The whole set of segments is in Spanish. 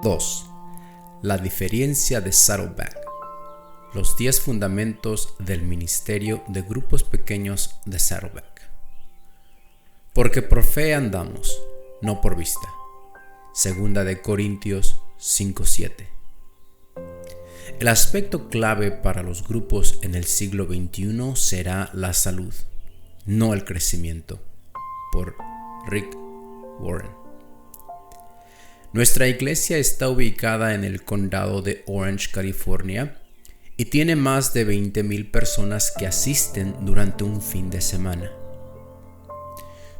2. La diferencia de Saddleback. Los 10 fundamentos del ministerio de grupos pequeños de Saddleback. Porque por fe andamos, no por vista. Segunda de Corintios 5:7. El aspecto clave para los grupos en el siglo XXI será la salud, no el crecimiento. Por Rick Warren. Nuestra iglesia está ubicada en el condado de Orange, California, y tiene más de 20,000 personas que asisten durante un fin de semana.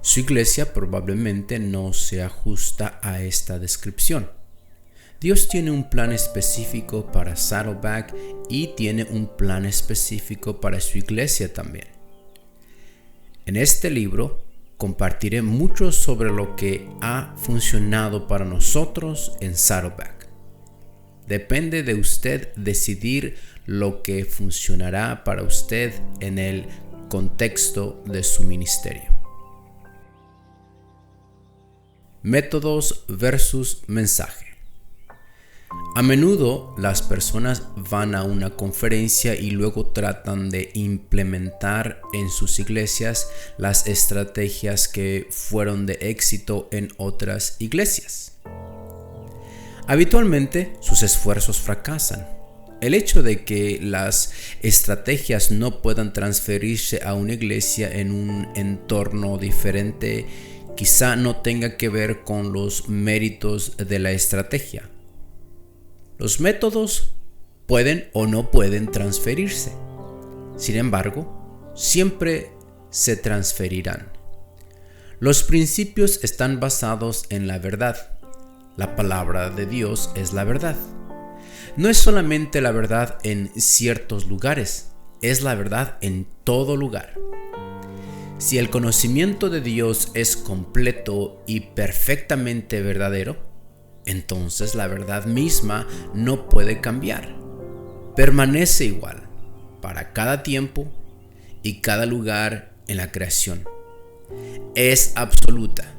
Su iglesia probablemente no se ajusta a esta descripción. Dios tiene un plan específico para Saddleback y tiene un plan específico para su iglesia también. En este libro compartiré mucho sobre lo que ha funcionado para nosotros en Saddleback. Depende de usted decidir lo que funcionará para usted en el contexto de su ministerio. Métodos versus mensaje. A menudo las personas van a una conferencia y luego tratan de implementar en sus iglesias las estrategias que fueron de éxito en otras iglesias. Habitualmente sus esfuerzos fracasan. El hecho de que las estrategias no puedan transferirse a una iglesia en un entorno diferente quizá no tenga que ver con los méritos de la estrategia. Los métodos pueden o no pueden transferirse. Sin embargo, siempre se transferirán. Los principios están basados en la verdad. La palabra de Dios es la verdad. No es solamente la verdad en ciertos lugares, es la verdad en todo lugar. Si el conocimiento de Dios es completo y perfectamente verdadero, entonces la verdad misma no puede cambiar. Permanece igual para cada tiempo y cada lugar en la creación. Es absoluta.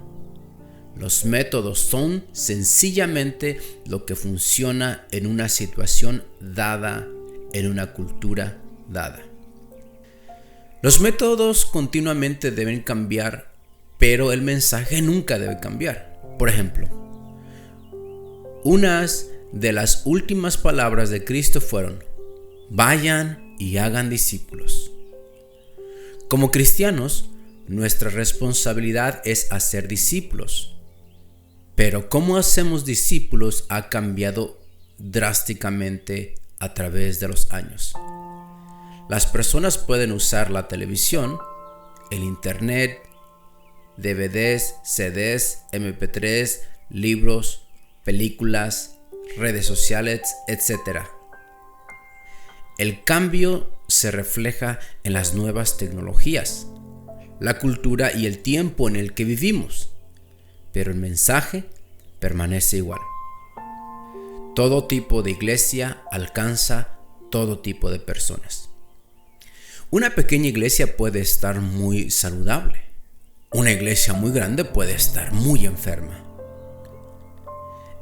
Los métodos son sencillamente lo que funciona en una situación dada, en una cultura dada. Los métodos continuamente deben cambiar, pero el mensaje nunca debe cambiar. Por ejemplo, unas de las últimas palabras de Cristo fueron: vayan y hagan discípulos. Como cristianos, nuestra responsabilidad es hacer discípulos. Pero cómo hacemos discípulos ha cambiado drásticamente a través de los años. Las personas pueden usar la televisión, el internet, DVDs, CDs, MP3, libros, películas, redes sociales, etc. El cambio se refleja en las nuevas tecnologías, la cultura y el tiempo en el que vivimos, pero el mensaje permanece igual. Todo tipo de iglesia alcanza todo tipo de personas. Una pequeña iglesia puede estar muy saludable. Una iglesia muy grande puede estar muy enferma.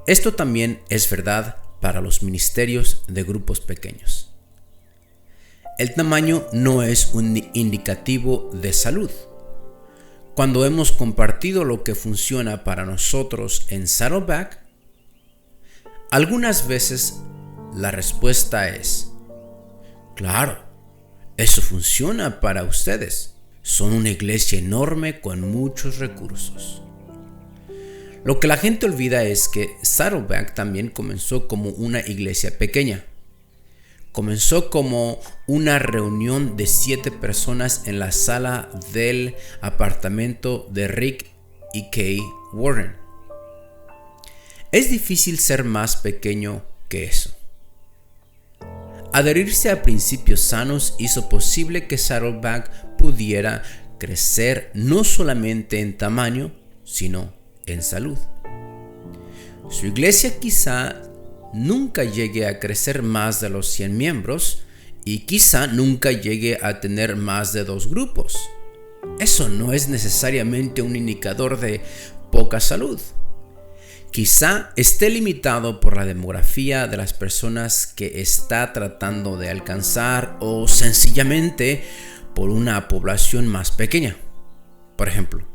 Esto también es verdad para los ministerios de grupos pequeños. El tamaño no es un indicativo de salud. Cuando hemos compartido lo que funciona para nosotros en Saddleback, algunas veces la respuesta es: claro, eso funciona para ustedes. Son una iglesia enorme con muchos recursos. Lo que la gente olvida es que Saddleback también comenzó como una iglesia pequeña. Comenzó como una reunión de 7 personas en la sala del apartamento de Rick y Kay Warren. Es difícil ser más pequeño que eso. Adherirse a principios sanos hizo posible que Saddleback pudiera crecer no solamente en tamaño, sino en salud. Su iglesia quizá nunca llegue a crecer más de los 100 miembros y quizá nunca llegue a tener más de 2 grupos. Eso no es necesariamente un indicador de poca salud. Quizá esté limitado por la demografía de las personas que está tratando de alcanzar o sencillamente por una población más pequeña. Por ejemplo,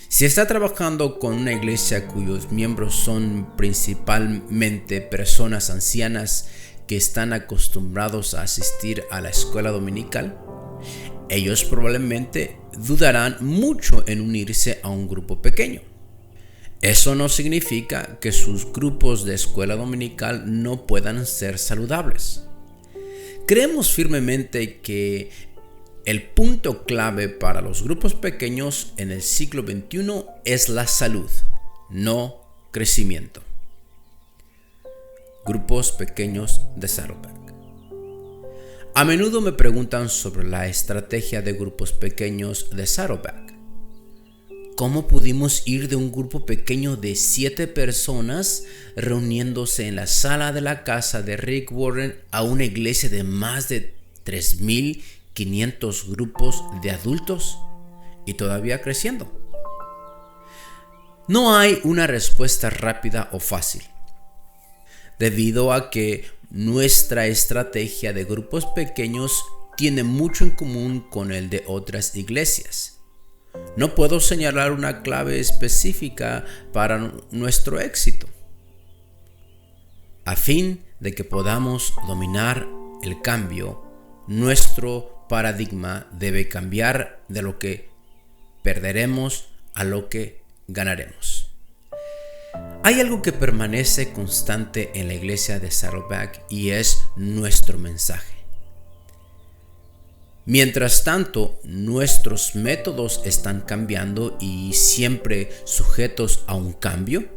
si está trabajando con una iglesia cuyos miembros son principalmente personas ancianas que están acostumbrados a asistir a la escuela dominical, ellos probablemente dudarán mucho en unirse a un grupo pequeño. Eso no significa que sus grupos de escuela dominical no puedan ser saludables. Creemos firmemente que el punto clave para los grupos pequeños en el siglo XXI es la salud, no crecimiento. Grupos pequeños de Saddleback. A menudo me preguntan sobre la estrategia de grupos pequeños de Saddleback. ¿Cómo pudimos ir de un grupo pequeño de 7 personas reuniéndose en la sala de la casa de Rick Warren a una iglesia de más de 3,500 grupos de adultos y todavía creciendo? No hay una respuesta rápida o fácil, debido a que nuestra estrategia de grupos pequeños tiene mucho en común con el de otras iglesias. No puedo señalar una clave específica para nuestro éxito. A fin de que podamos dominar el cambio, nuestro paradigma debe cambiar de lo que perderemos a lo que ganaremos. Hay algo que permanece constante en la iglesia de Saddleback y es nuestro mensaje. Mientras tanto, nuestros métodos están cambiando y siempre sujetos a un cambio.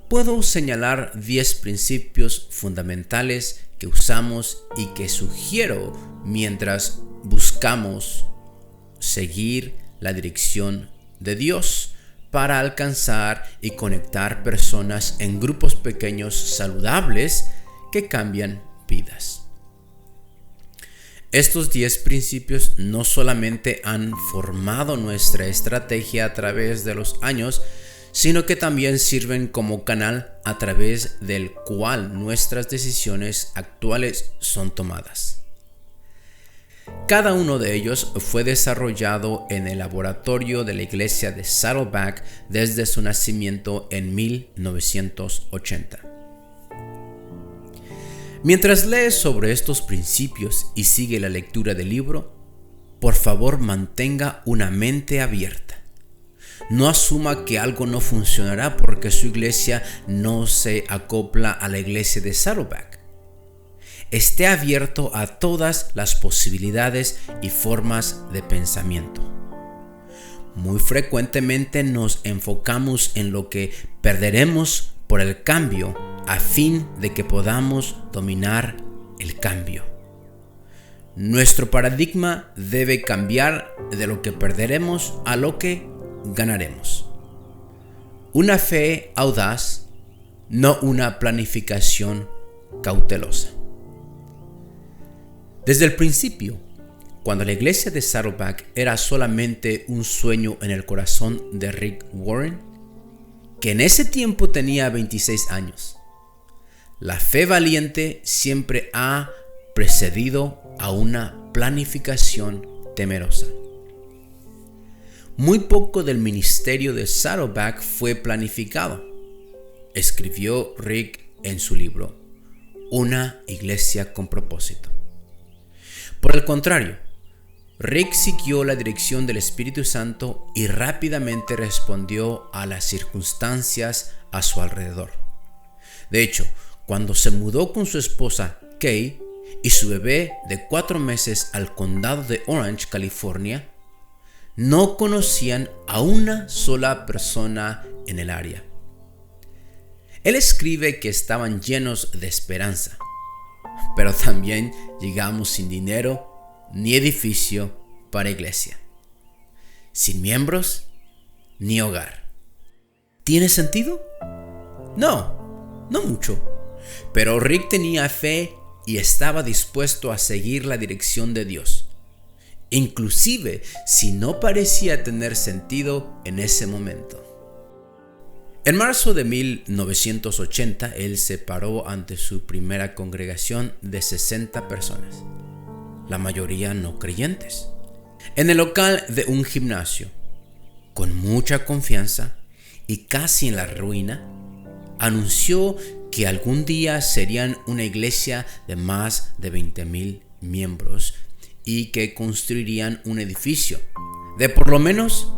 Puedo señalar 10 principios fundamentales que usamos y que sugiero mientras buscamos seguir la dirección de Dios para alcanzar y conectar personas en grupos pequeños saludables que cambian vidas. Estos 10 principios no solamente han formado nuestra estrategia a través de los años, sino que también sirven como canal a través del cual nuestras decisiones actuales son tomadas. Cada uno de ellos fue desarrollado en el laboratorio de la iglesia de Saddleback desde su nacimiento en 1980. Mientras lees sobre estos principios y sigue la lectura del libro, por favor mantenga una mente abierta. No asuma que algo no funcionará porque su iglesia no se acopla a la iglesia de Saddleback. Esté abierto a todas las posibilidades y formas de pensamiento. Muy frecuentemente nos enfocamos en lo que perderemos por el cambio a fin de que podamos dominar el cambio. Nuestro paradigma debe cambiar de lo que perderemos a lo que ganaremos. Una fe audaz, no una planificación cautelosa. Desde el principio, cuando la iglesia de Saddleback era solamente un sueño en el corazón de Rick Warren, que en ese tiempo tenía 26 años, la fe valiente siempre ha precedido a una planificación temerosa. Muy poco del ministerio de Saddleback fue planificado, escribió Rick en su libro, Una iglesia con propósito. Por el contrario, Rick siguió la dirección del Espíritu Santo y rápidamente respondió a las circunstancias a su alrededor. De hecho, cuando se mudó con su esposa Kay y su bebé de 4 meses al condado de Orange, California, no conocían a una sola persona en el área. Él escribe que estaban llenos de esperanza, pero también llegamos sin dinero ni edificio para iglesia, sin miembros ni hogar. ¿Tiene sentido? No mucho. Pero Rick tenía fe y estaba dispuesto a seguir la dirección de Dios, inclusive si no parecía tener sentido en ese momento. En marzo de 1980, él se paró ante su primera congregación de 60 personas, la mayoría no creyentes, en el local de un gimnasio. Con mucha confianza y casi en la ruina, anunció que algún día serían una iglesia de más de 20,000 miembros y que construirían un edificio de por lo menos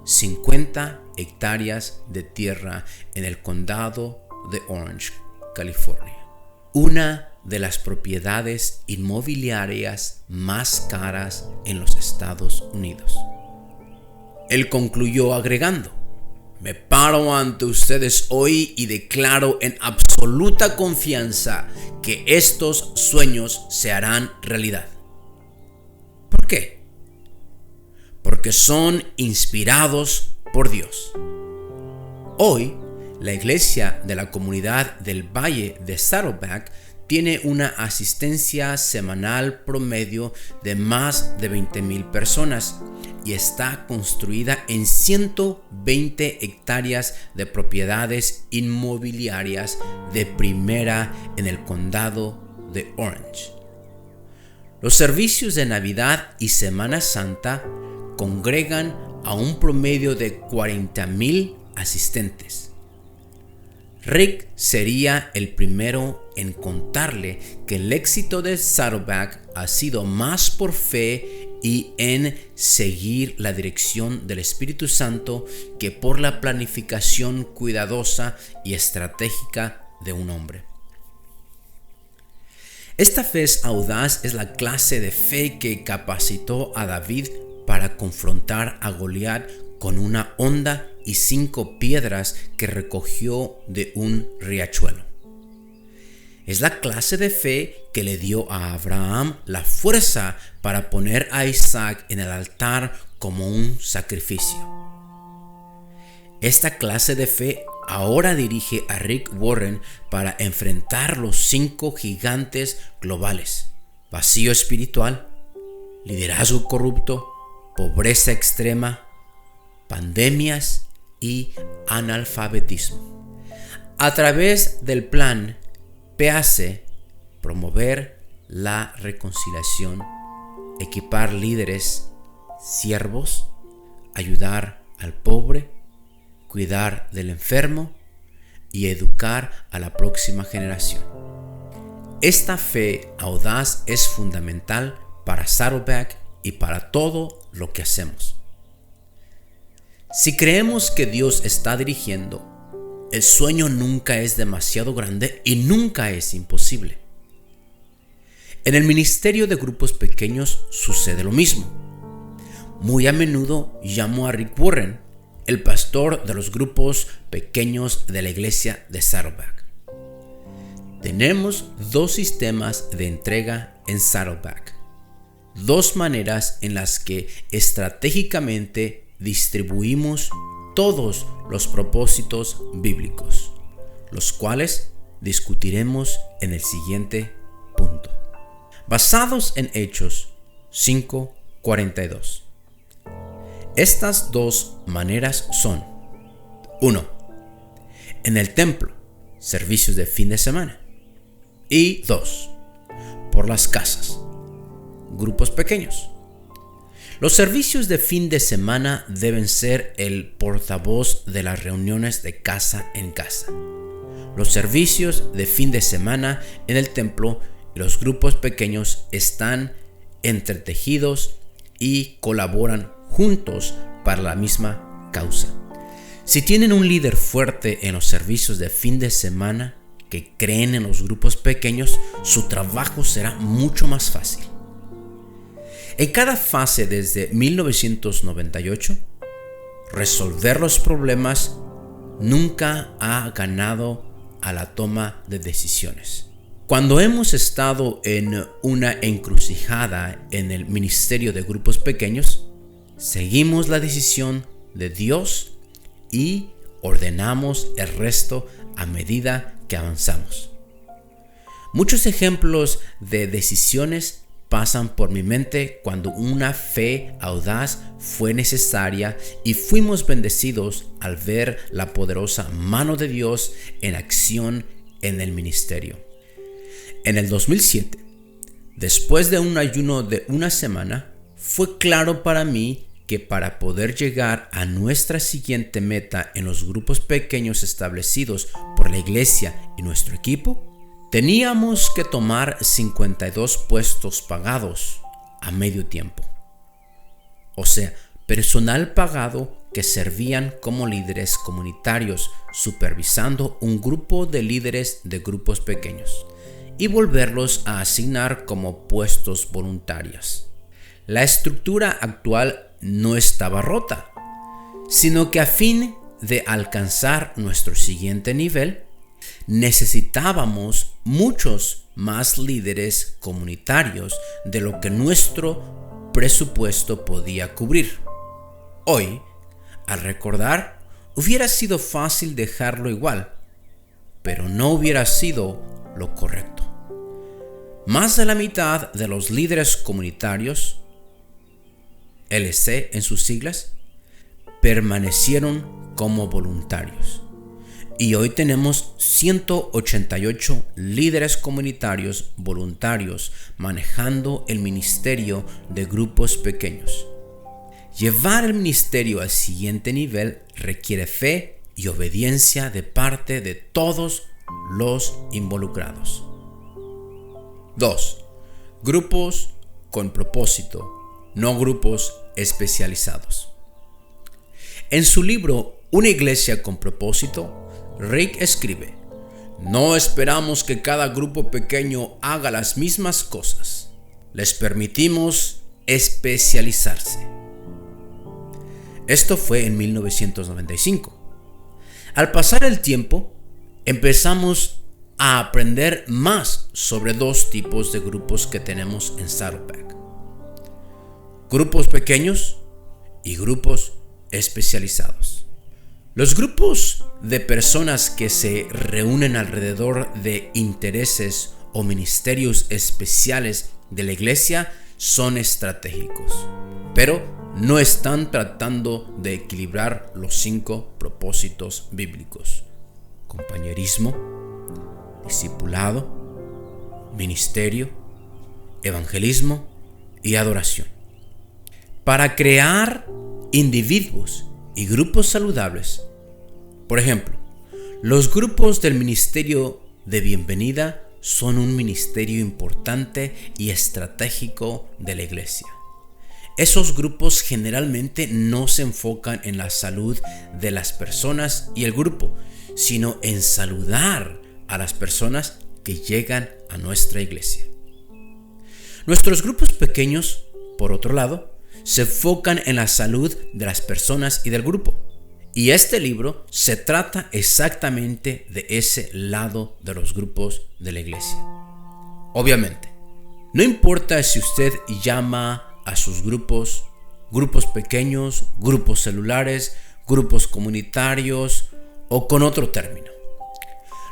50 hectáreas de tierra en el condado de Orange, California. Una de las propiedades inmobiliarias más caras en los Estados Unidos. Él concluyó agregando: me paro ante ustedes hoy y declaro en absoluta confianza que estos sueños se harán realidad. ¿Por qué? Porque son inspirados por Dios. Hoy, la iglesia de la comunidad del Valle de Saddleback tiene una asistencia semanal promedio de más de 20,000 personas y está construida en 120 hectáreas de propiedades inmobiliarias de primera en el condado de Orange. Los servicios de Navidad y Semana Santa congregan a un promedio de 40,000 asistentes. Rick sería el primero en contarle que el éxito de Saddleback ha sido más por fe y en seguir la dirección del Espíritu Santo que por la planificación cuidadosa y estratégica de un hombre. Esta fe audaz es la clase de fe que capacitó a David para confrontar a Goliat con una honda y 5 piedras que recogió de un riachuelo. Es la clase de fe que le dio a Abraham la fuerza para poner a Isaac en el altar como un sacrificio. Esta clase de fe ahora dirige a Rick Warren para enfrentar los 5 gigantes globales: vacío espiritual, liderazgo corrupto, pobreza extrema, pandemias y analfabetismo. A través del plan PAC, promover la reconciliación, equipar líderes, siervos, ayudar al pobre, cuidar del enfermo y educar a la próxima generación. Esta fe audaz es fundamental para Saddleback y para todo lo que hacemos. Si creemos que Dios está dirigiendo, el sueño nunca es demasiado grande y nunca es imposible. En el ministerio de grupos pequeños sucede lo mismo. Muy a menudo llamo a Rick Warren, el pastor de los grupos pequeños de la iglesia de Saddleback. Tenemos 2 sistemas de entrega en Saddleback, 2 maneras en las que estratégicamente distribuimos todos los propósitos bíblicos, los cuales discutiremos en el siguiente punto. Basados en Hechos 5:42. Estas 2 maneras son: 1. En el templo, servicios de fin de semana. Y 2. Por las casas, grupos pequeños. Los servicios de fin de semana deben ser el portavoz de las reuniones de casa en casa. Los servicios de fin de semana en el templo y los grupos pequeños están entretejidos y colaboran juntos para la misma causa. Si tienen un líder fuerte en los servicios de fin de semana que creen en los grupos pequeños, su trabajo será mucho más fácil. En cada fase desde 1998, resolver los problemas nunca ha ganado a la toma de decisiones. Cuando hemos estado en una encrucijada en el ministerio de grupos pequeños, seguimos la decisión de Dios y ordenamos el resto a medida que avanzamos. Muchos ejemplos de decisiones pasan por mi mente cuando una fe audaz fue necesaria y fuimos bendecidos al ver la poderosa mano de Dios en acción en el ministerio. En el 2007, después de un ayuno de una semana, fue claro para mí que para poder llegar a nuestra siguiente meta en los grupos pequeños establecidos por la iglesia y nuestro equipo, teníamos que tomar 52 puestos pagados a medio tiempo. O sea, personal pagado que servían como líderes comunitarios, supervisando un grupo de líderes de grupos pequeños y volverlos a asignar como puestos voluntarios. La estructura actual no estaba rota, sino que a fin de alcanzar nuestro siguiente nivel, necesitábamos muchos más líderes comunitarios de lo que nuestro presupuesto podía cubrir. Hoy, al recordar, hubiera sido fácil dejarlo igual, pero no hubiera sido lo correcto. Más de la mitad de los líderes comunitarios, LC en sus siglas, permanecieron como voluntarios. Y hoy tenemos 188 líderes comunitarios voluntarios manejando el ministerio de grupos pequeños. Llevar el ministerio al siguiente nivel requiere fe y obediencia de parte de todos los involucrados. 2. Grupos con propósito, no grupos especializados. En su libro Una iglesia con propósito, Rick escribe: no esperamos que cada grupo pequeño haga las mismas cosas. Les permitimos especializarse. Esto fue en 1995. Al pasar el tiempo, empezamos a aprender más sobre dos tipos de grupos que tenemos en Saddleback: grupos pequeños y grupos especializados. Los grupos de personas que se reúnen alrededor de intereses o ministerios especiales de la iglesia son estratégicos, pero no están tratando de equilibrar los 5 propósitos bíblicos: compañerismo, discipulado, ministerio, evangelismo y adoración. Para crear individuos y grupos saludables, por ejemplo, los grupos del ministerio de bienvenida son un ministerio importante y estratégico de la iglesia. Esos grupos generalmente no se enfocan en la salud de las personas y el grupo, sino en saludar a las personas que llegan a nuestra iglesia. Nuestros grupos pequeños, por otro lado, se enfocan en la salud de las personas y del grupo. Y este libro se trata exactamente de ese lado de los grupos de la iglesia. Obviamente, no importa si usted llama a sus grupos pequeños, grupos celulares, grupos comunitarios o con otro término.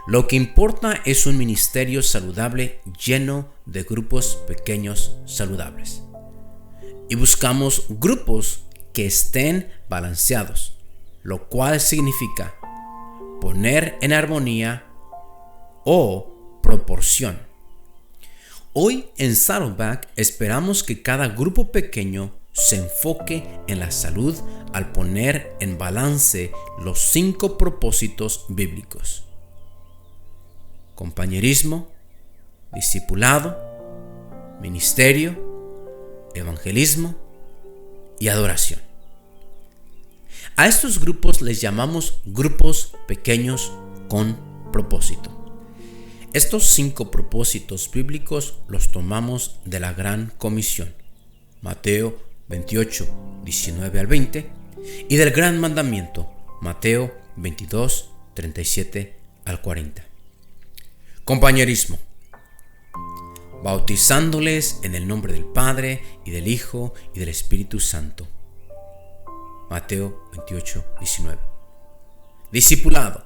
Lo que importa es un ministerio saludable lleno de grupos pequeños saludables. Y buscamos grupos que estén balanceados, lo cual significa poner en armonía o proporción. Hoy en Saddleback esperamos que cada grupo pequeño se enfoque en la salud al poner en balance los 5 propósitos bíblicos: compañerismo, discipulado, ministerio, evangelismo y adoración. A estos grupos les llamamos grupos pequeños con propósito. Estos 5 propósitos bíblicos los tomamos de la Gran Comisión, Mateo 28, 19 al 20, y del Gran Mandamiento, Mateo 22, 37 al 40. Compañerismo: bautizándoles en el nombre del Padre y del Hijo y del Espíritu Santo. Mateo 28, 19. Discipulado: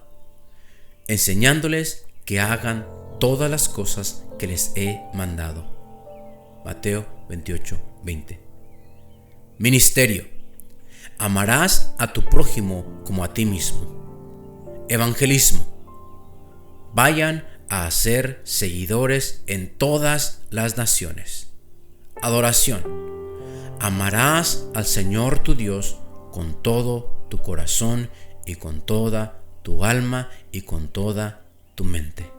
enseñándoles que hagan todas las cosas que les he mandado. Mateo 28:20. Ministerio: amarás a tu prójimo como a ti mismo. Evangelismo: vayan a ser seguidores en todas las naciones. Adoración: amarás al Señor tu Dios con todo tu corazón y con toda tu alma y con toda tu mente.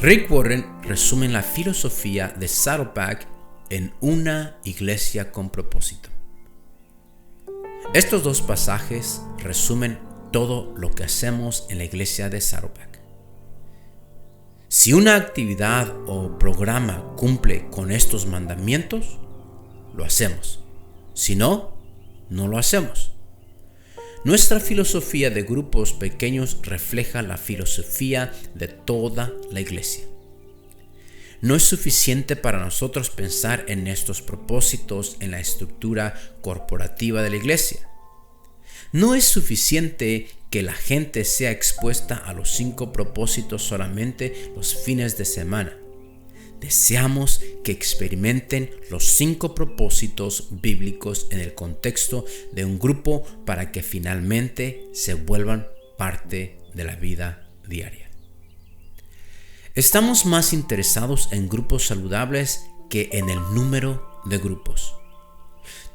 Rick Warren resume la filosofía de Saddleback en Una iglesia con propósito. Estos dos pasajes resumen todo lo que hacemos en la iglesia de Saddleback. Si una actividad o programa cumple con estos mandamientos, lo hacemos. Si no, no lo hacemos. Nuestra filosofía de grupos pequeños refleja la filosofía de toda la iglesia. No es suficiente para nosotros pensar en estos propósitos en la estructura corporativa de la iglesia. No es suficiente que la gente sea expuesta a los 5 propósitos solamente los fines de semana. Deseamos que experimenten los 5 propósitos bíblicos en el contexto de un grupo para que finalmente se vuelvan parte de la vida diaria. Estamos más interesados en grupos saludables que en el número de grupos.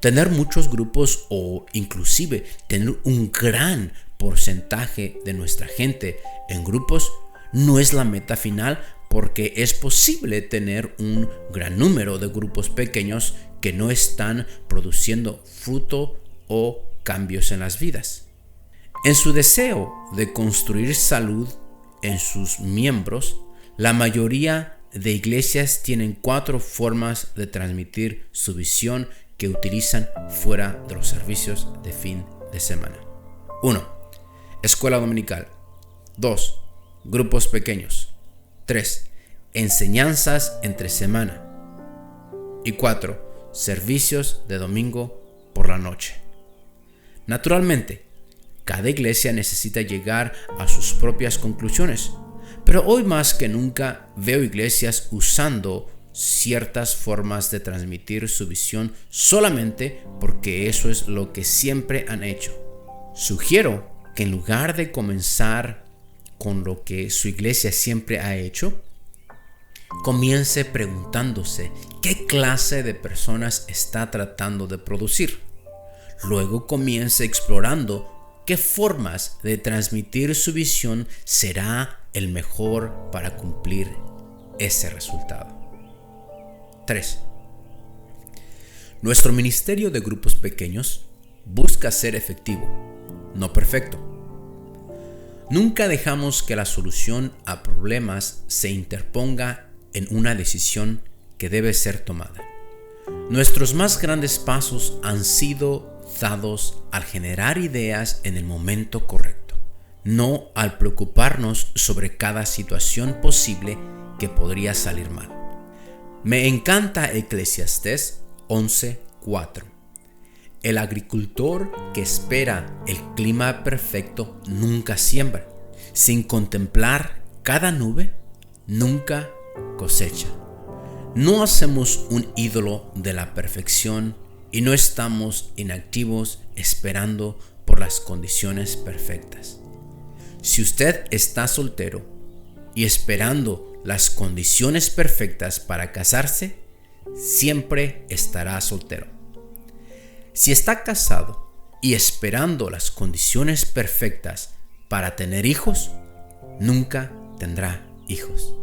Tener muchos grupos o inclusive tener un gran porcentaje de nuestra gente en grupos no es la meta final, porque es posible tener un gran número de grupos pequeños que no están produciendo fruto o cambios en las vidas. En su deseo de construir salud en sus miembros, la mayoría de iglesias tienen 4 formas de transmitir su visión que utilizan fuera de los servicios de fin de semana. 1. Escuela dominical. 2. Grupos pequeños. 3. Enseñanzas entre semana. Y 4. Servicios de domingo por la noche. Naturalmente, cada iglesia necesita llegar a sus propias conclusiones, pero hoy más que nunca veo iglesias usando ciertas formas de transmitir su visión solamente porque eso es lo que siempre han hecho. Sugiero que en lugar de comenzar con lo que su iglesia siempre ha hecho, comience preguntándose qué clase de personas está tratando de producir. Luego comience explorando qué formas de transmitir su visión será el mejor para cumplir ese resultado. 3. Nuestro ministerio de grupos pequeños busca ser efectivo, no perfecto. Nunca dejamos que la solución a problemas se interponga en una decisión que debe ser tomada. Nuestros más grandes pasos han sido dados al generar ideas en el momento correcto, no al preocuparnos sobre cada situación posible que podría salir mal. Me encanta Eclesiastés 11:4. El agricultor que espera el clima perfecto nunca siembra. Sin contemplar cada nube, nunca cosecha. No hacemos un ídolo de la perfección y no estamos inactivos esperando por las condiciones perfectas. Si usted está soltero y esperando las condiciones perfectas para casarse, siempre estará soltero. Si está casado y esperando las condiciones perfectas para tener hijos, nunca tendrá hijos.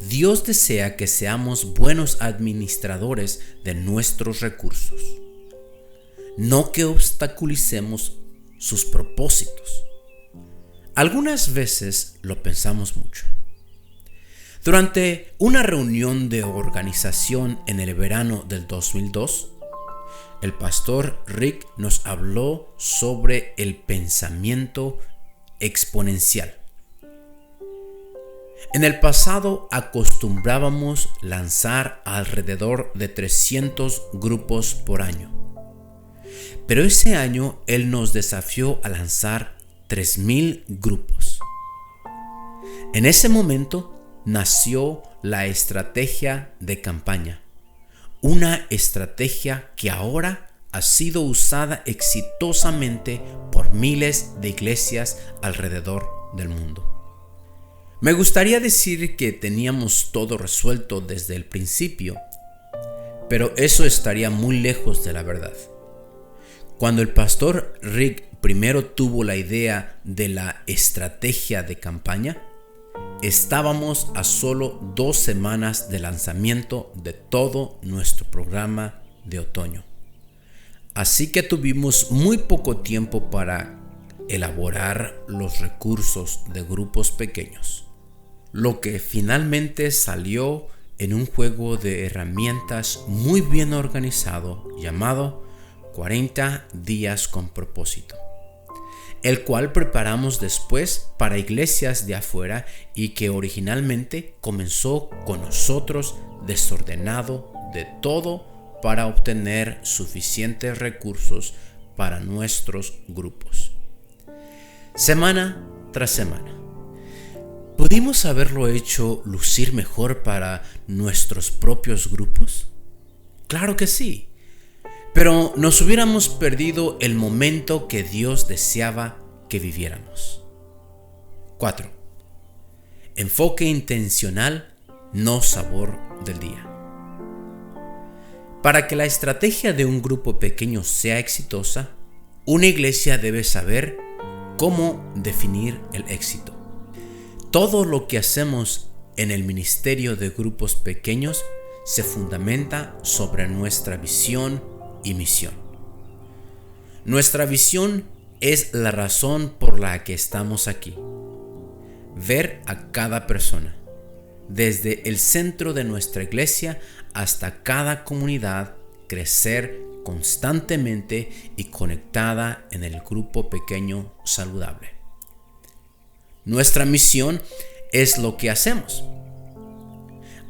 Dios desea que seamos buenos administradores de nuestros recursos, no que obstaculicemos sus propósitos. Algunas veces lo pensamos mucho. Durante una reunión de organización en el verano del 2002, el pastor Rick nos habló sobre el pensamiento exponencial. En el pasado acostumbrábamos lanzar alrededor de 300 grupos por año, pero ese año él nos desafió a lanzar 3,000 grupos. En ese momento nació la estrategia de campaña, una estrategia que ahora ha sido usada exitosamente por miles de iglesias alrededor del mundo. Me gustaría decir que teníamos todo resuelto desde el principio, pero eso estaría muy lejos de la verdad. Cuando el pastor Rick primero tuvo la idea de la estrategia de campaña, estábamos a solo 2 semanas de lanzamiento de todo nuestro programa de otoño. Así que tuvimos muy poco tiempo para elaborar los recursos de grupos pequeños, lo que finalmente salió en un juego de herramientas muy bien organizado llamado 40 días con propósito, el cual preparamos después para iglesias de afuera y que originalmente comenzó con nosotros desordenado de todo para obtener suficientes recursos para nuestros grupos. Semana tras semana. ¿Pudimos haberlo hecho lucir mejor para nuestros propios grupos? Claro que sí, pero nos hubiéramos perdido el momento que Dios deseaba que viviéramos. 4. Enfoque intencional, no sabor del día. Para que la estrategia de un grupo pequeño sea exitosa, una iglesia debe saber cómo definir el éxito. Todo lo que hacemos en el ministerio de grupos pequeños se fundamenta sobre nuestra visión y misión. Nuestra visión es la razón por la que estamos aquí. Ver a cada persona, desde el centro de nuestra iglesia hasta cada comunidad, crecer constantemente y conectada en el grupo pequeño saludable. Nuestra misión es lo que hacemos.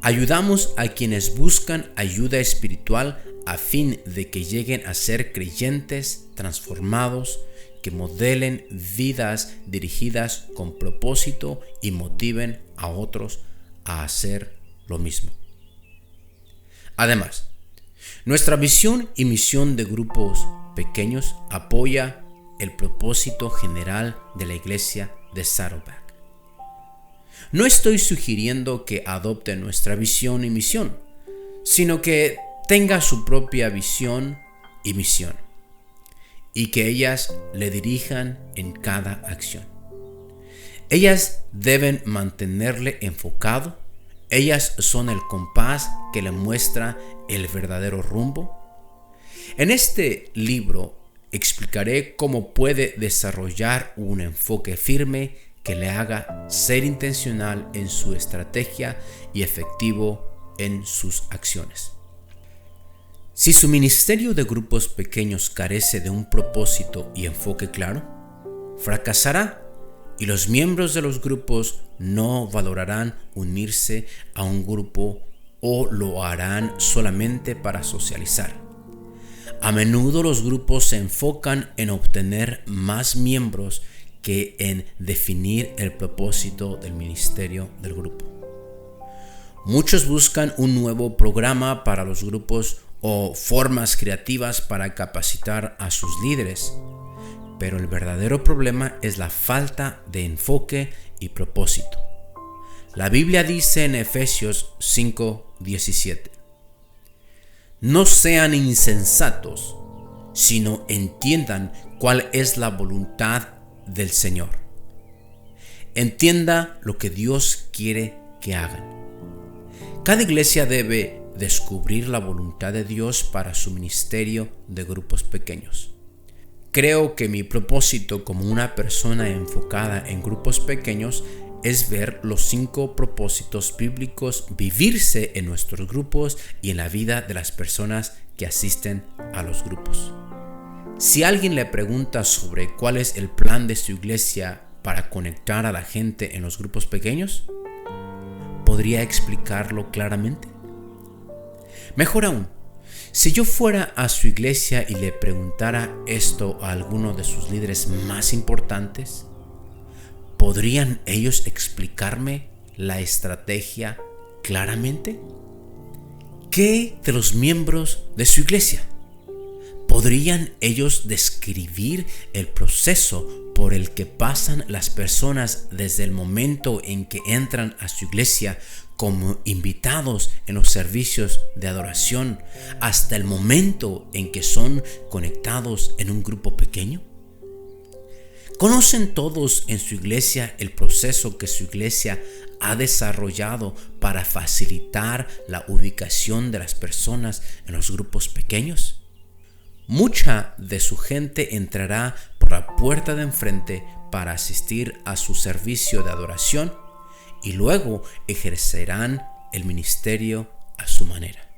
Ayudamos a quienes buscan ayuda espiritual a fin de que lleguen a ser creyentes transformados, que modelen vidas dirigidas con propósito y motiven a otros a hacer lo mismo. Además, nuestra visión y misión de grupos pequeños apoya el propósito general de la iglesia de Saddleback. No estoy sugiriendo que adopte nuestra visión y misión, sino que tenga su propia visión y misión, y que ellas le dirijan en cada acción. Ellas deben mantenerle enfocado. Ellas son el compás que le muestra el verdadero rumbo. En este libro explicaré cómo puede desarrollar un enfoque firme que le haga ser intencional en su estrategia y efectivo en sus acciones. Si su ministerio de grupos pequeños carece de un propósito y enfoque claro, fracasará y los miembros de los grupos no valorarán unirse a un grupo o lo harán solamente para socializar. A menudo los grupos se enfocan en obtener más miembros que en definir el propósito del ministerio del grupo. Muchos buscan un nuevo programa para los grupos o formas creativas para capacitar a sus líderes, pero el verdadero problema es la falta de enfoque y propósito. La Biblia dice en Efesios 5:17: no sean insensatos, sino entiendan cuál es la voluntad del Señor. Entienda lo que Dios quiere que hagan. Cada iglesia debe descubrir la voluntad de Dios para su ministerio de grupos pequeños. Creo que mi propósito como una persona enfocada en grupos pequeños es ver los 5 propósitos bíblicos vivirse en nuestros grupos y en la vida de las personas que asisten a los grupos. Si alguien le pregunta sobre cuál es el plan de su iglesia para conectar a la gente en los grupos pequeños, ¿podría explicarlo claramente? Mejor aún, si yo fuera a su iglesia y le preguntara esto a alguno de sus líderes más importantes, ¿podrían ellos explicarme la estrategia claramente? ¿Qué de los miembros de su iglesia? ¿Podrían ellos describir el proceso por el que pasan las personas desde el momento en que entran a su iglesia como invitados en los servicios de adoración hasta el momento en que son conectados en un grupo pequeño? ¿Conocen todos en su iglesia el proceso que su iglesia ha desarrollado para facilitar la ubicación de las personas en los grupos pequeños? Mucha de su gente entrará por la puerta de enfrente para asistir a su servicio de adoración y luego ejercerán el ministerio a su manera.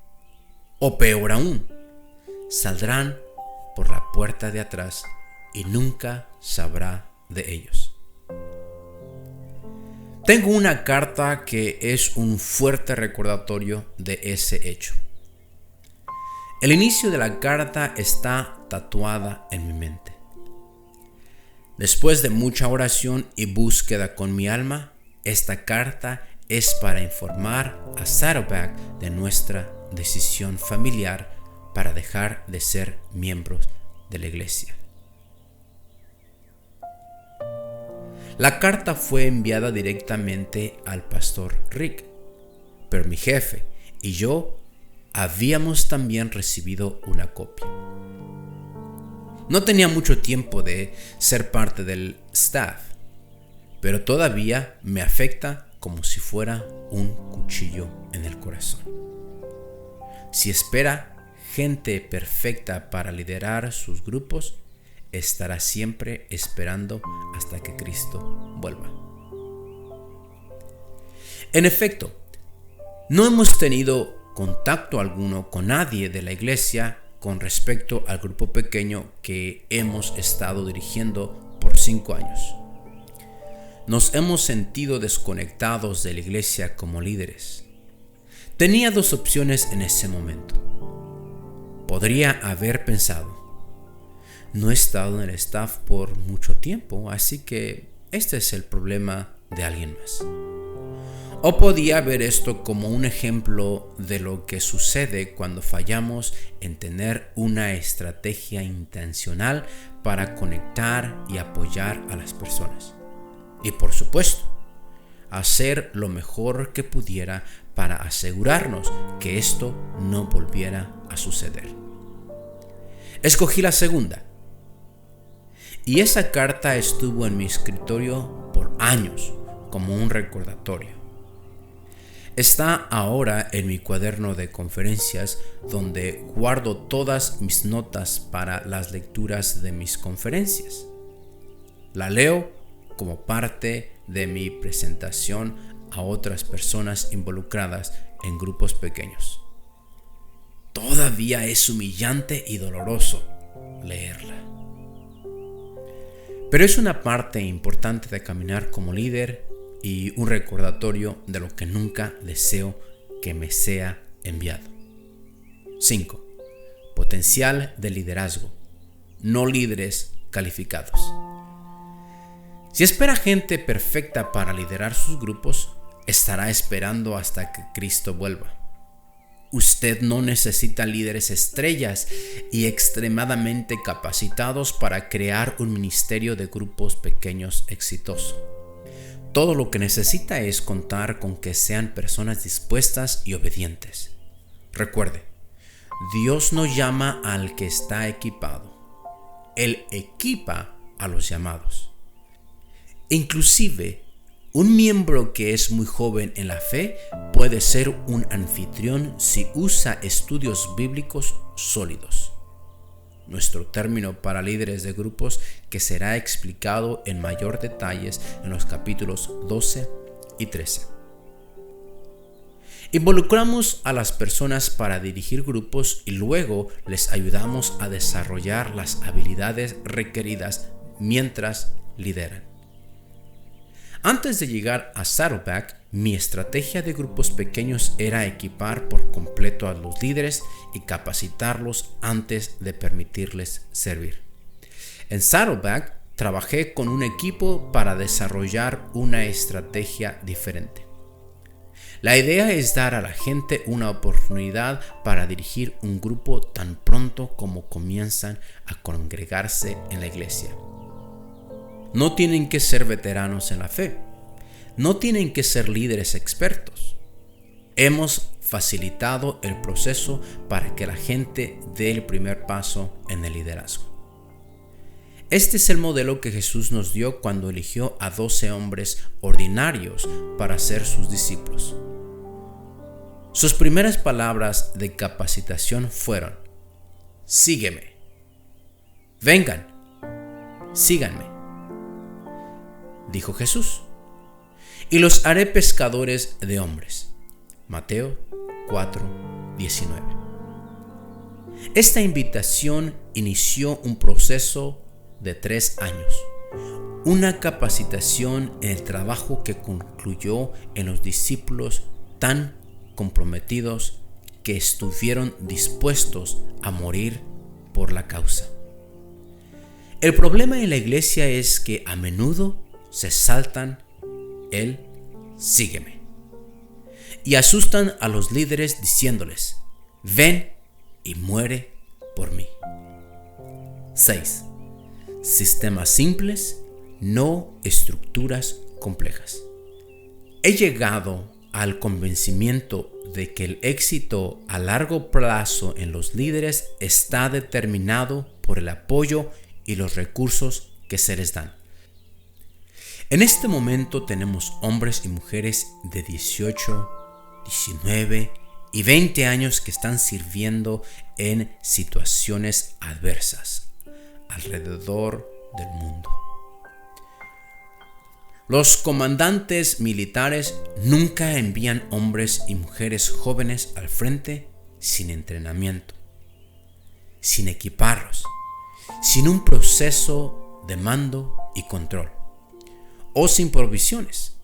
O peor aún, saldrán por la puerta de atrás y nunca sabrá de ellos. Tengo una carta que es un fuerte recordatorio de ese hecho. El inicio de la carta está tatuada en mi mente. Después de mucha oración y búsqueda con mi alma, esta carta es para informar a Saddleback de nuestra decisión familiar para dejar de ser miembros de la iglesia. La carta fue enviada directamente al pastor Rick, pero mi jefe y yo habíamos también recibido una copia. No tenía mucho tiempo de ser parte del staff, pero todavía me afecta como si fuera un cuchillo en el corazón. Si espera gente perfecta para liderar sus grupos, estará siempre esperando hasta que Cristo vuelva. En efecto, no hemos tenido contacto alguno con nadie de la iglesia con respecto al grupo pequeño que hemos estado dirigiendo por 5 años. Nos hemos sentido desconectados de la iglesia como líderes. Tenía 2 opciones en ese momento. Podría haber pensado: no he estado en el staff por mucho tiempo, así que este es el problema de alguien más. O podía ver esto como un ejemplo de lo que sucede cuando fallamos en tener una estrategia intencional para conectar y apoyar a las personas. Y por supuesto, hacer lo mejor que pudiera para asegurarnos que esto no volviera a suceder. Escogí la segunda. Y esa carta estuvo en mi escritorio por años como un recordatorio. Está ahora en mi cuaderno de conferencias donde guardo todas mis notas para las lecturas de mis conferencias. La leo como parte de mi presentación a otras personas involucradas en grupos pequeños. Todavía es humillante y doloroso leerla. Pero es una parte importante de caminar como líder y un recordatorio de lo que nunca deseo que me sea enviado. 5. Potencial de liderazgo. No líderes calificados. Si espera gente perfecta para liderar sus grupos, estará esperando hasta que Cristo vuelva. Usted no necesita líderes estrellas y extremadamente capacitados para crear un ministerio de grupos pequeños exitoso. Todo lo que necesita es contar con que sean personas dispuestas y obedientes. Recuerde, Dios no llama al que está equipado. Él equipa a los llamados. Inclusive, un miembro que es muy joven en la fe puede ser un anfitrión si usa estudios bíblicos sólidos. Nuestro término para líderes de grupos que será explicado en mayor detalles en los capítulos 12 y 13. Involucramos a las personas para dirigir grupos y luego les ayudamos a desarrollar las habilidades requeridas mientras lideran. Antes de llegar a Saddleback, mi estrategia de grupos pequeños era equipar por completo a los líderes y capacitarlos antes de permitirles servir. En Saddleback trabajé con un equipo para desarrollar una estrategia diferente. La idea es dar a la gente una oportunidad para dirigir un grupo tan pronto como comienzan a congregarse en la iglesia. No tienen que ser veteranos en la fe. No tienen que ser líderes expertos. Hemos facilitado el proceso para que la gente dé el primer paso en el liderazgo. Este es el modelo que Jesús nos dio cuando eligió a 12 hombres ordinarios para ser sus discípulos. Sus primeras palabras de capacitación fueron: sígueme. Vengan, síganme, dijo Jesús, y los haré pescadores de hombres. Mateo 4:19. Esta invitación inició un proceso de 3 años, una capacitación en el trabajo que concluyó en los discípulos tan comprometidos que estuvieron dispuestos a morir por la causa. El problema en la iglesia es que a menudo se saltan el sígueme y asustan a los líderes diciéndoles: ven y muere por mí. 6. Sistemas simples, no estructuras complejas. He llegado al convencimiento de que el éxito a largo plazo en los líderes está determinado por el apoyo y los recursos que se les dan. En este momento tenemos hombres y mujeres de 18, 19 y 20 años que están sirviendo en situaciones adversas alrededor del mundo. Los comandantes militares nunca envían hombres y mujeres jóvenes al frente sin entrenamiento, sin equiparlos, sin un proceso de mando y control, o sin provisiones.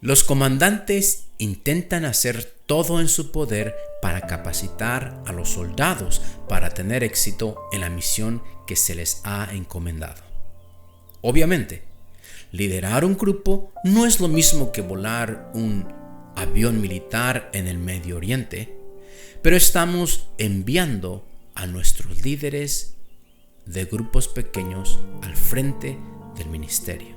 Los comandantes intentan hacer todo en su poder para capacitar a los soldados para tener éxito en la misión que se les ha encomendado. Obviamente, liderar un grupo no es lo mismo que volar un avión militar en el Medio Oriente, pero estamos enviando a nuestros líderes de grupos pequeños al frente del ministerio.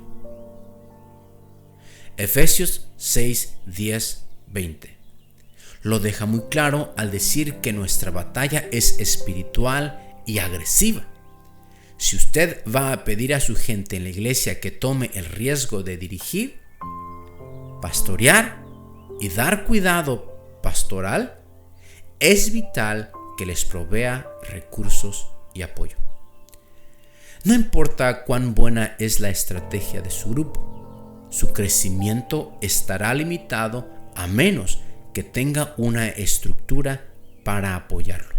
Efesios 6, 10, 20. Lo deja muy claro al decir que nuestra batalla es espiritual y agresiva. Si usted va a pedir a su gente en la iglesia que tome el riesgo de dirigir, pastorear y dar cuidado pastoral, es vital que les provea recursos y apoyo. No importa cuán buena es la estrategia de su grupo, su crecimiento estará limitado a menos que tenga una estructura para apoyarlo.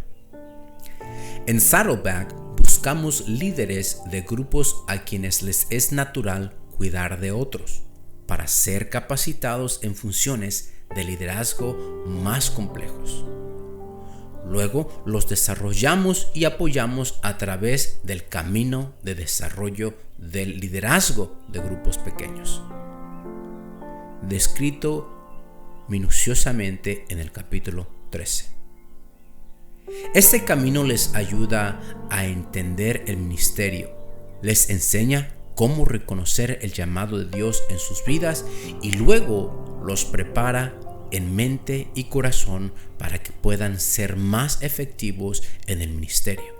En Saddleback buscamos líderes de grupos a quienes les es natural cuidar de otros, para ser capacitados en funciones de liderazgo más complejos. Luego los desarrollamos y apoyamos a través del camino de desarrollo del liderazgo de grupos pequeños, descrito minuciosamente en el capítulo 13. Este camino les ayuda a entender el ministerio, les enseña cómo reconocer el llamado de Dios en sus vidas y luego los prepara en mente y corazón para que puedan ser más efectivos en el ministerio.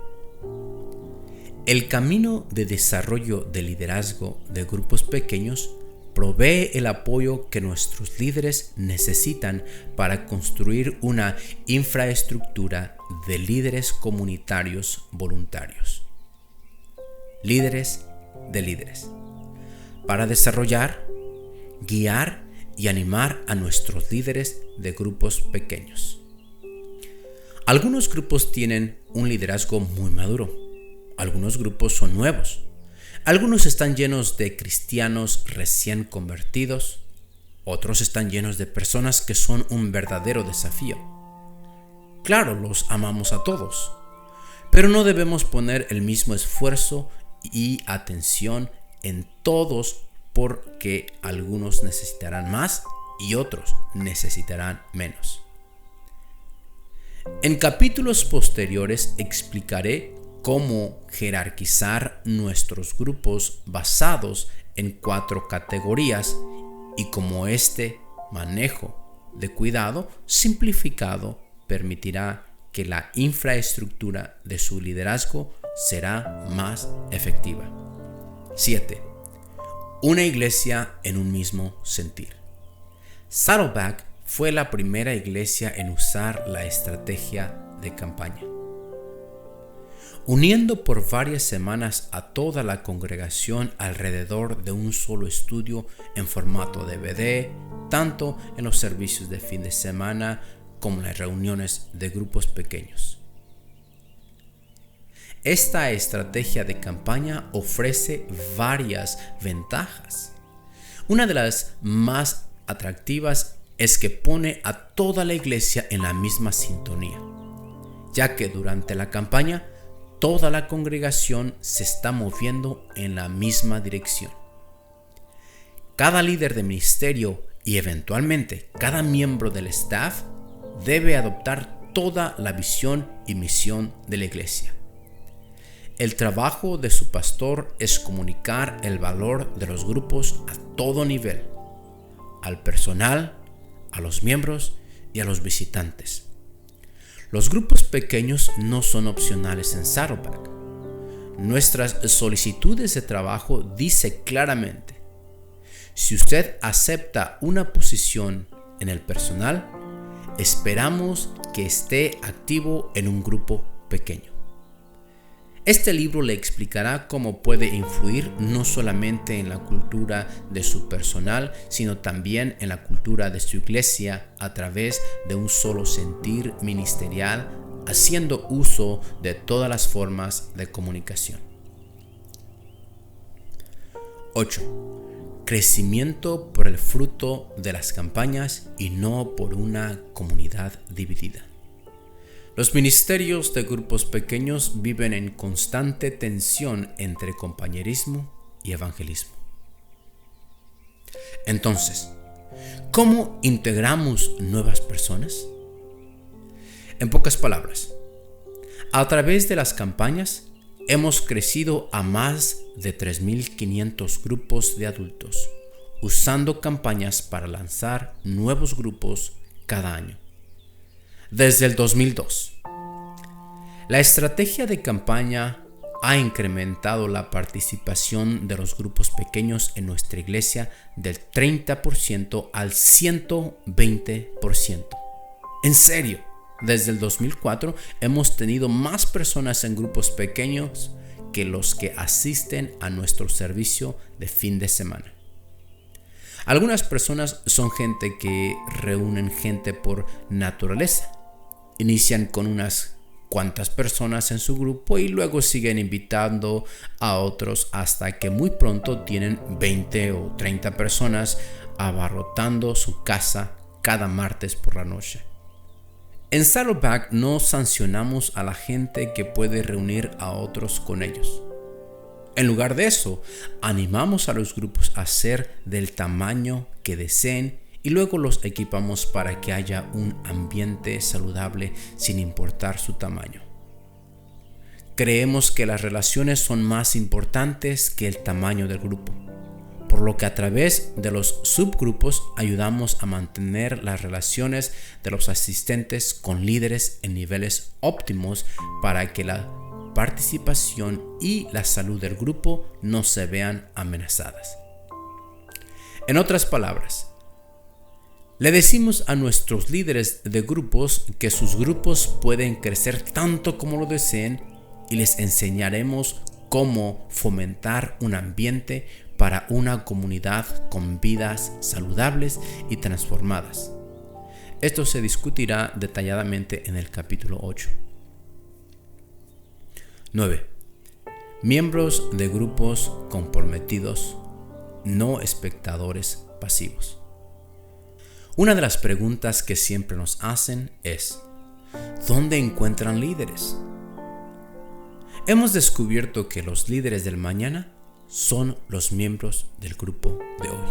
El camino de desarrollo de liderazgo de grupos pequeños provee el apoyo que nuestros líderes necesitan para construir una infraestructura de líderes comunitarios voluntarios. Líderes de líderes. Para desarrollar, guiar y animar a nuestros líderes de grupos pequeños. Algunos grupos tienen un liderazgo muy maduro. Algunos grupos son nuevos. Algunos están llenos de cristianos recién convertidos. Otros están llenos de personas que son un verdadero desafío. Claro, los amamos a todos, pero no debemos poner el mismo esfuerzo y atención en todos porque algunos necesitarán más y otros necesitarán menos. En capítulos posteriores explicaré cómo jerarquizar nuestros grupos basados en 4 categorías y cómo este manejo de cuidado simplificado permitirá que la infraestructura de su liderazgo será más efectiva. 7. Una iglesia en un mismo sentir. Saddleback fue la primera iglesia en usar la estrategia de campaña. Uniendo por varias semanas a toda la congregación alrededor de un solo estudio en formato DVD, tanto en los servicios de fin de semana como en las reuniones de grupos pequeños. Esta estrategia de campaña ofrece varias ventajas. Una de las más atractivas es que pone a toda la iglesia en la misma sintonía, ya que durante la campaña toda la congregación se está moviendo en la misma dirección. Cada líder de ministerio y eventualmente cada miembro del staff debe adoptar toda la visión y misión de la iglesia. El trabajo de su pastor es comunicar el valor de los grupos a todo nivel, al personal, a los miembros y a los visitantes. Los grupos pequeños no son opcionales en Saddleback. Nuestras solicitudes de trabajo dice claramente: si usted acepta una posición en el personal, esperamos que esté activo en un grupo pequeño. Este libro le explicará cómo puede influir no solamente en la cultura de su personal, sino también en la cultura de su iglesia a través de un solo sentir ministerial, haciendo uso de todas las formas de comunicación. 8. Crecimiento por el fruto de las campañas y no por una comunidad dividida. Los ministerios de grupos pequeños viven en constante tensión entre compañerismo y evangelismo. Entonces, ¿cómo integramos nuevas personas? En pocas palabras, a través de las campañas hemos crecido a más de 3.500 grupos de adultos, usando campañas para lanzar nuevos grupos cada año. Desde el 2002, la estrategia de campaña ha incrementado la participación de los grupos pequeños en nuestra iglesia del 30% al 120%. En serio, desde el 2004 hemos tenido más personas en grupos pequeños que los que asisten a nuestro servicio de fin de semana. Algunas personas son gente que reúnen gente por naturaleza. Inician con unas cuantas personas en su grupo y luego siguen invitando a otros hasta que muy pronto tienen 20 o 30 personas abarrotando su casa cada martes por la noche. En Saddleback no sancionamos a la gente que puede reunir a otros con ellos. En lugar de eso, animamos a los grupos a ser del tamaño que deseen y luego los equipamos para que haya un ambiente saludable sin importar su tamaño. Creemos que las relaciones son más importantes que el tamaño del grupo, por lo que a través de los subgrupos ayudamos a mantener las relaciones de los asistentes con líderes en niveles óptimos para que la participación y la salud del grupo no se vean amenazadas. En otras palabras, le decimos a nuestros líderes de grupos que sus grupos pueden crecer tanto como lo deseen y les enseñaremos cómo fomentar un ambiente para una comunidad con vidas saludables y transformadas. Esto se discutirá detalladamente en el capítulo 8. 9. Miembros de grupos comprometidos, no espectadores pasivos. Una de las preguntas que siempre nos hacen es: ¿dónde encuentran líderes? Hemos descubierto que los líderes del mañana son los miembros del grupo de hoy.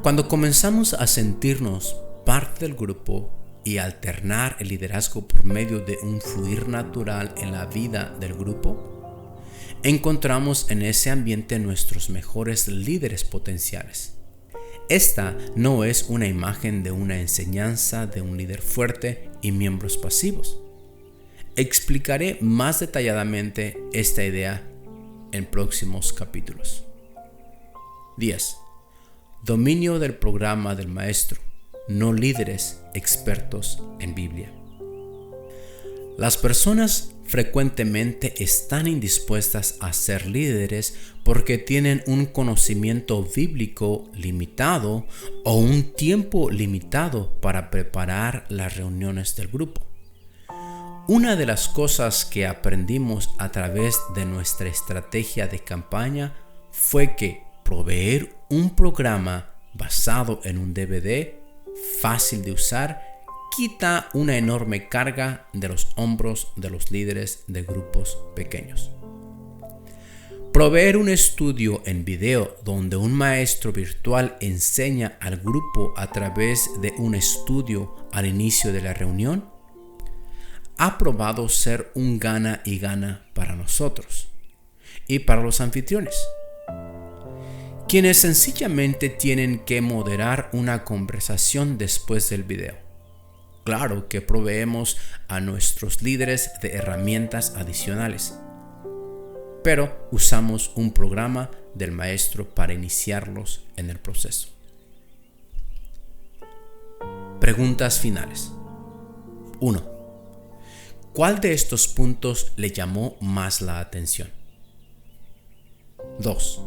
Cuando comenzamos a sentirnos parte del grupo y alternar el liderazgo por medio de un fluir natural en la vida del grupo, encontramos en ese ambiente nuestros mejores líderes potenciales. Esta no es una imagen de una enseñanza de un líder fuerte y miembros pasivos. Explicaré más detalladamente esta idea en próximos capítulos. 10. Dominio del programa del maestro, no líderes expertos en Biblia. Las personas frecuentemente están indispuestas a ser líderes porque tienen un conocimiento bíblico limitado o un tiempo limitado para preparar las reuniones del grupo. Una de las cosas que aprendimos a través de nuestra estrategia de campaña fue que proveer un programa basado en un DVD fácil de usar quita una enorme carga de los hombros de los líderes de grupos pequeños. Proveer un estudio en video donde un maestro virtual enseña al grupo a través de un estudio al inicio de la reunión ha probado ser un gana y gana para nosotros y para los anfitriones, quienes sencillamente tienen que moderar una conversación después del video. Claro que proveemos a nuestros líderes de herramientas adicionales, pero usamos un programa del maestro para iniciarlos en el proceso. Preguntas finales. 1. ¿Cuál de estos puntos le llamó más la atención? 2.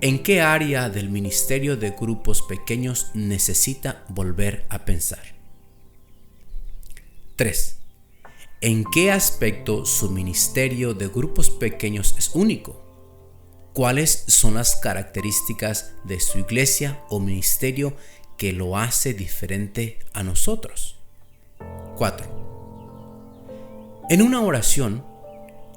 ¿En qué área del ministerio de grupos pequeños necesita volver a pensar? 3. ¿En qué aspecto su ministerio de grupos pequeños es único? ¿Cuáles son las características de su iglesia o ministerio que lo hace diferente a nosotros? 4. En una oración,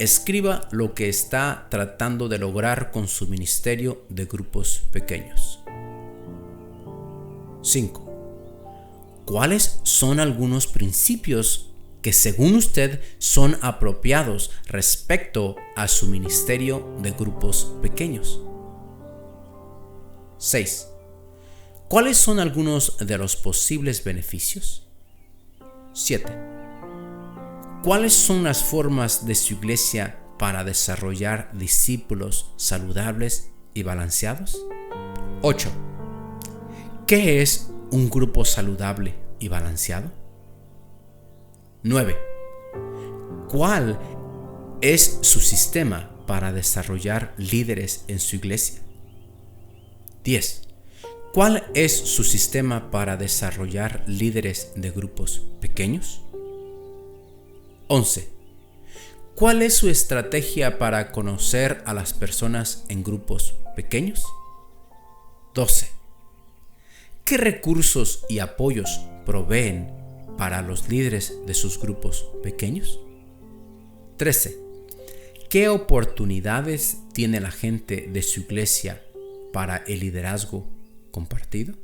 escriba lo que está tratando de lograr con su ministerio de grupos pequeños. 5. ¿Cuáles son algunos principios que según usted son apropiados respecto a su ministerio de grupos pequeños? 6. ¿Cuáles son algunos de los posibles beneficios? 7. ¿Cuáles son las formas de su iglesia para desarrollar discípulos saludables y balanceados? 8. ¿Qué es un grupo saludable y balanceado? 9. ¿Cuál es su sistema para desarrollar líderes en su iglesia? 10. ¿Cuál es su sistema para desarrollar líderes de grupos pequeños? 11. ¿Cuál es su estrategia para conocer a las personas en grupos pequeños? 12. ¿Qué recursos y apoyos proveen para los líderes de sus grupos pequeños? 13. ¿Qué oportunidades tiene la gente de su iglesia para el liderazgo compartido?